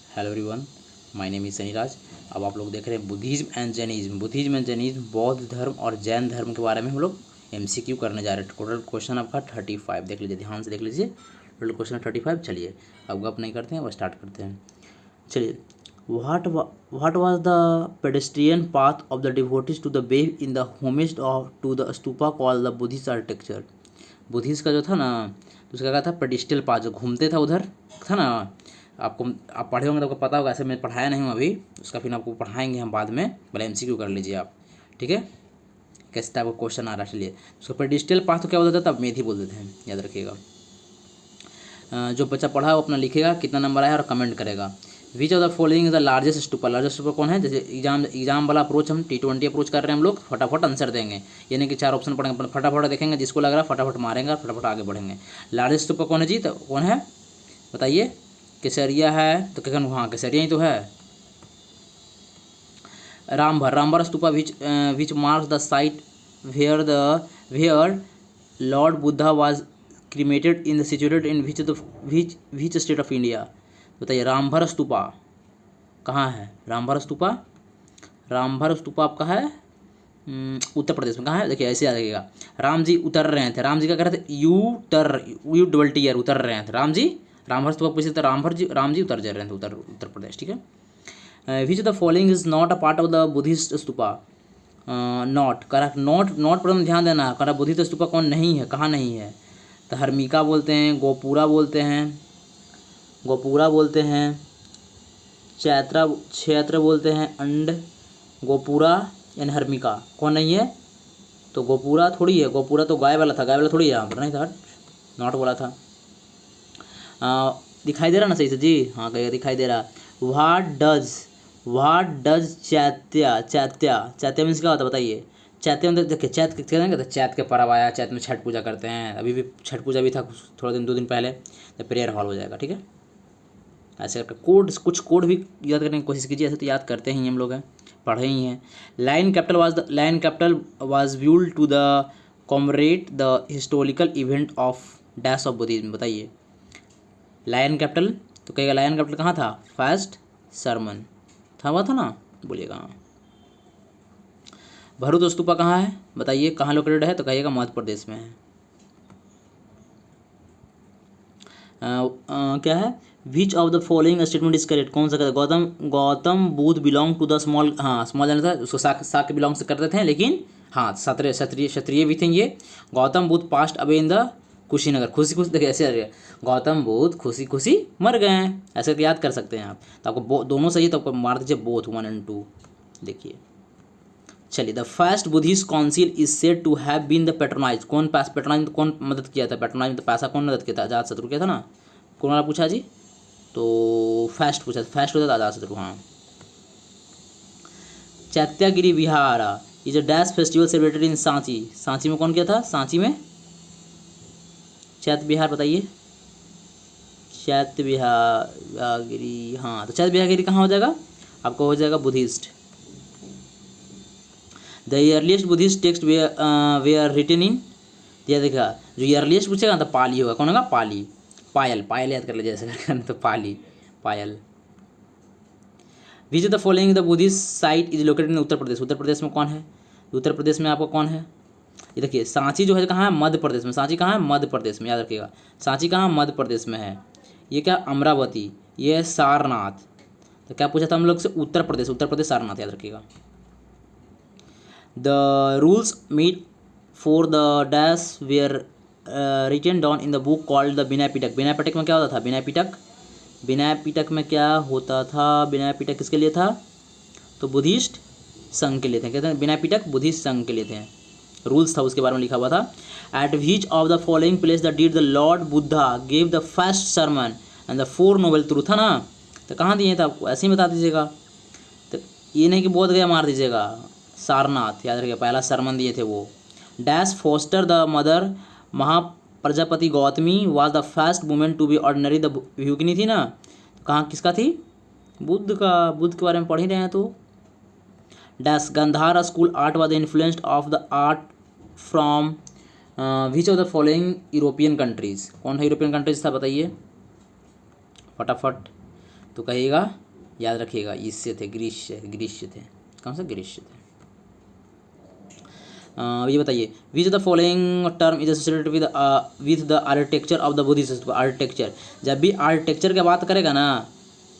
Hello everyone, my name is Sunnyraj. अब आप लोग देख रहे हैं Buddhism and Jainism. Buddhism and Jainism बौद्ध धर्म और जैन धर्म के बारे में हम लोग एमसीक्यू करने जा रहे हैं। टोटल क्वेश्चन आपका 35। देख लीजिए, ध्यान से देख लीजिए। Total question 35। चलिए अब गप नहीं करते हैं, वो स्टार्ट करते हैं। चलिए, what was the pedestrian path of the devotees to the बेव in the homage of to the stupa called the Buddhist architecture. Buddhist का जो था ना, तो उसका क्या था, पेडिस्टल पाथ जो घूमते था उधर था ना। आपको आप पढ़े होंगे तो आपको पता होगा, ऐसे मैं पढ़ाया नहीं हूँ अभी, उसका फिर आपको पढ़ाएंगे हम बाद में। पहले एमसीक्यू कर लीजिए आप, ठीक है। किस टाइप का क्वेश्चन आ रहा है, चलिए। उसका पेडिस्टल पाथ तो क्या बोलते थे, तब मेथी बोल देते हैं, याद रखिएगा। जो बच्चा पढ़ा वो अपना लिखेगा कितना नंबर आया और कमेंट करेगा। विच of the following is the largest stupa. Largest stupa कौन है? जैसे एग्जाम वाला अप्रोच, हम T20 अप्रोच कर रहे हैं हम लोग, फटाफट आंसर देंगे। यानी कि 4 ऑप्शन पढ़ेंगे, फटाफट देखेंगे, जिसको लग रहा है फटाफट मारेंगे और फटाफट आगे बढ़ेंगे। लार्जेस्ट स्तूपा कौन है जी? तो कौन है बताइए? केसरिया है तो क्या? हाँ, केसरिया ही तो है। Rambhar stupa which marks the site where lord Buddha was cremated in the situated in which state of India. बताइए, रामभर स्तूपा कहाँ है? रामभर स्तूपा आपका है उत्तर प्रदेश में। कहाँ है? देखिए ऐसे याद रखिएगा। राम जी उतर रहे थे, राम जी क्या कर रहे थे? यू डबल टी आर, उतर रहे थे राम जी। रामभर स्तूपा पूछे तो राम जी उतर जा रहे थे, उत्तर प्रदेश, ठीक है। विच the following is not a part of the Buddhist stupa. Not correct. Not पर ध्यान देना, करेक्ट। बुद्धिस्ट स्तूपा कौन नहीं है, कहाँ नहीं है? तो हर्मिका बोलते हैं, गोपुरा बोलते हैं, क्षेत्र बोलते हैं, अंड गोपुरा यानी हर्मिका। कौन नहीं है? तो गोपुरा थोड़ी है, गोपुरा तो गाय वाला था, गाय वाला थोड़ी है, यहाँ पर नहीं था, नॉट बोला था। दिखाई दे रहा ना सही से जी? हाँ, कहिए दिखाई दे रहा। व्हाट डज चैत्या मीन्स क्या होता है बताइए? चैत्य मतलब देखिए, चैत कहते चैत के पर्व आया, चैत में छठ पूजा करते हैं। अभी भी छठ पूजा भी था थोड़ा दिन 2 दिन पहले, तो प्रेयर हॉल हो जाएगा, ठीक है। ऐसे करके कुछ कोड भी याद करने की कोशिश कीजिए, ऐसे तो याद करते ही हम लोग हैं, पढ़े ही हैं। Lion capital was viewed to the commemorate the historical event of dash of Buddhism. बताइए, लायन कैपिटल तो कहेगा, लायन कैपिटल कहाँ था? फर्स्ट सरमन था, हुआ था ना, बोलिएगा। भरूच स्तूपा कहाँ है बताइए? कहाँ लोकेटेड है? तो कहिएगा मध्य प्रदेश में है। क्या है? Which of the following statement is correct. कौन सा कहता है? Gautam Buddha belong to the small, हाँ स्मॉल जाना था उसको, शाक के बिलोंग से करते थे, लेकिन हाँ क्षत्रिय भी थे ये। Gautam Buddha passed away in the Kushinagar. खुशी देखिए ऐसे आ रही है, गौतम बुद्ध खुशी मर गए हैं, ऐसे तो याद कर सकते हैं आप। तो आपको दोनों सही है, तो आपको मार दीजिए बोथ 1 और 2। देखिए, चलिए, the first Buddhist council is said to have been the patronize. Patronize कौन मदद किया था? पेट्रोनाइज तो पैसा कौन मदद किया था? अजातशत्रु किया था ना। कौन वाला पूछा जी? तो फर्स्ट पूछा, फर्स्ट होता था अजातशत्रु, हाँ। Chaityagiri Vihara is a dash festival celebrated in Sanchi. Sanchi में कौन किया था? सांची में चैत्य विहार, बताइए। चैत्य विहारगिरी, हाँ, तो चैत्य विहारगिरी कहाँ हो जाएगा? आपको हो जाएगा Buddhist. The earliest Buddhist text were written in, दिया देखा, जो अर्लीस्ट पूछेगा तो पाली होगा। कौन होगा? पाली। पायल याद कर लीजिए ऐसे तो Payal. Which the following the Buddhist site is located in Uttar Pradesh. Uttar Pradesh में कौन है? उत्तर प्रदेश में आपको कौन है? ये देखिए, सांची जो है कहाँ है? मध्य प्रदेश में। सांची कहाँ है? मध्य प्रदेश में, याद रखिएगा। सांची कहाँ? मध्य प्रदेश में है। ये क्या? अमरावती। ये है सारनाथ। तो क्या पूछा था हम लोग से? उत्तर प्रदेश सारनाथ, याद रखिएगा। The rules made for the dash were written down in the book called the Vinaya Pitaka. Vinaya Pitaka में क्या होता था? विनय पिटक में क्या होता था? विनय पिटक किसके लिए था? तो बुद्धिस्ट संघ के लिए थे। कहते हैं विनय पिटक बुद्धिस्ट संघ के लिए थे, रूल्स था उसके बारे में लिखा हुआ था। Eight which of the following place the did the Lord Buddha gave the first sermon and the 4 noble truth, था ना। तो कहाँ दिए थे आपको? ऐसे ही बता दीजिएगा। तो ये नहीं कि बोध गया मार दीजिएगा। सारनाथ, याद रखिएगा, पहला सरमन दिए थे वो। Dash foster the mother Mahaprajapati Gautami was the first women to be ordinary the bhikshukini, थी ना। तो कहाँ किसका थी? बुद्ध के बारे में पढ़ ही रहे हैं। तो dash Gandhara school art was influenced of the art from which of the following European countries. कौन सा यूरोपियन कंट्रीज था बताइए फटाफट? तो कहिएगा, याद रखिएगा, इससे थे, ग्रीष्य थे। कौन सा? ग्रीष्य थे। ये बताइए, विच the following term is associated with the architecture of the Buddhist. Architecture, जब भी आर्किटेक्चर की बात करेगा ना,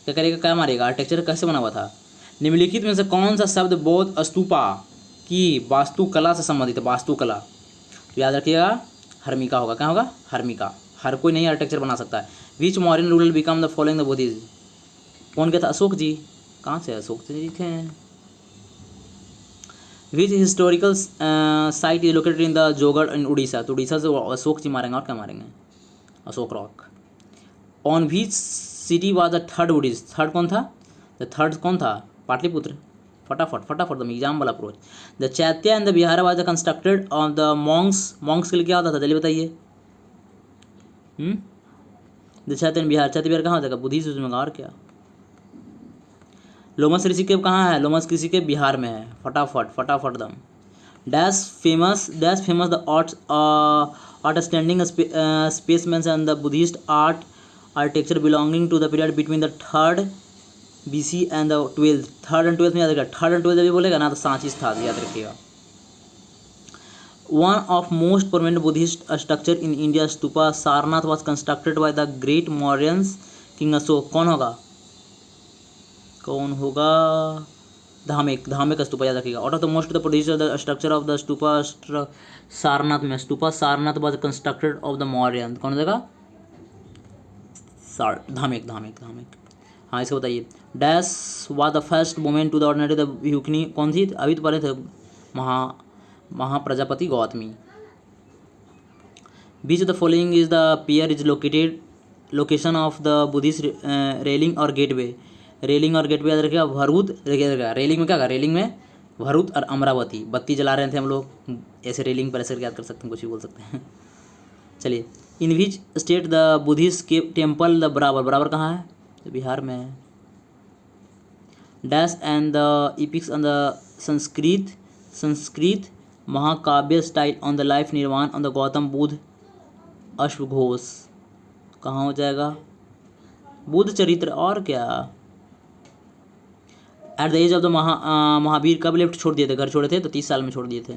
क्या करेगा, क्या मारेगा, आर्किटेक्चर कैसे बना हुआ था। निम्नलिखित में से कौन सा शब्द बौद्ध स्तूपा की वास्तुकला से संबंधित है? वास्तुकला, तो याद रखिएगा, हर्मिका होगा। क्या होगा? हर्मिका। हर कोई नहीं आर्किटेक्चर बना सकता है। Which modern rural become the following the Buddhism. कौन कहता? अशोक जी। कहाँ से अशोक जी थे? Which historical site is located in the Jaugada इन उड़ीसा। तो उड़ीसा से अशोक जी मारेंगे, और क्या मारेंगे? Ashok rock. On which city was the third Buddhist. Third कौन था? द थर्ड कौन था? पाटलिपुत्र। फटाफट फटाफट, द एग्जाम वाला approach. The chaitya and the vihara was the constructed on the Monks के लिए क्या होता था? जल्दी बताइए। द चैत्य एंड बिहार, चैत्य बिहार कहाँ होता है? बुद्धिज्म में। और क्या? लोमस ऋषिकेश कहाँ है? लोमस ऋषिकेश बिहार में है। फटाफट फटाफट दम। Dash famous the art standing specimen and the Buddhist architecture belonging to the period between the third BC and the 12th। Third and 12th में याद रखिएगा। थर्ड एंड 12th जब बोलेगा ना, तो सांची था, याद रखिएगा। One of most permanent Buddhist structure in India, stupa Sarnath was constructed by the great Mauryans king Ashok. कौन होगा? कौन होगा? धामेक स्तूपा, याद रखिएगा। Out of the most the Buddhist structure of the stupa Sarnath में, stupa Sarnath was constructed of the Mauryan. कौन देगा? धामेक। हाँ, इसको बताइए। Dash was the first women to the ordinary the bhikshuni. कौन थी? अभी तो पढ़े थे, Mahaprajapati Gautami. Which the following is the pier is location of the Buddhist railing और गेटवे। रेलिंग और गेटवे याद रखिएगा। भरूच, रेलिंग में क्या? रेलिंग में भरूच और अमरावती। बत्ती जला रहे थे हम लोग, ऐसे रेलिंग पर ऐसे याद कर सकते हैं, कुछ भी बोल सकते हैं। चलिए, in which state the Buddhist के टेम्पल द बराबर कहाँ है? तो बिहार में है। Dash and the epics on the Sanskrit mahakavya style on the life nirvana on the Gautam Buddha अश्वघोष। कहाँ हो जाएगा? बुद्ध चरित्र। और क्या? At the age of the Mahavira कब लेफ्ट छोड़ दिए थे? घर छोड़े थे तो 30 साल में छोड़ दिए थे।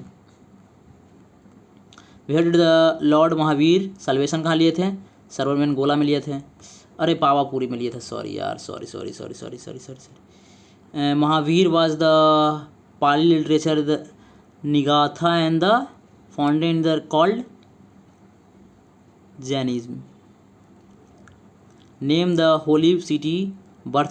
Where did the lord Mahavira salvation कहाँ लिए थे? सर्वरमैन गोला में लिए थे। अरे पावापुरी में लिए थे, सॉरी यार, sorry. Mahavir was the Pali literature the Nigatha and the founded the called Jainism. Name the holy city birth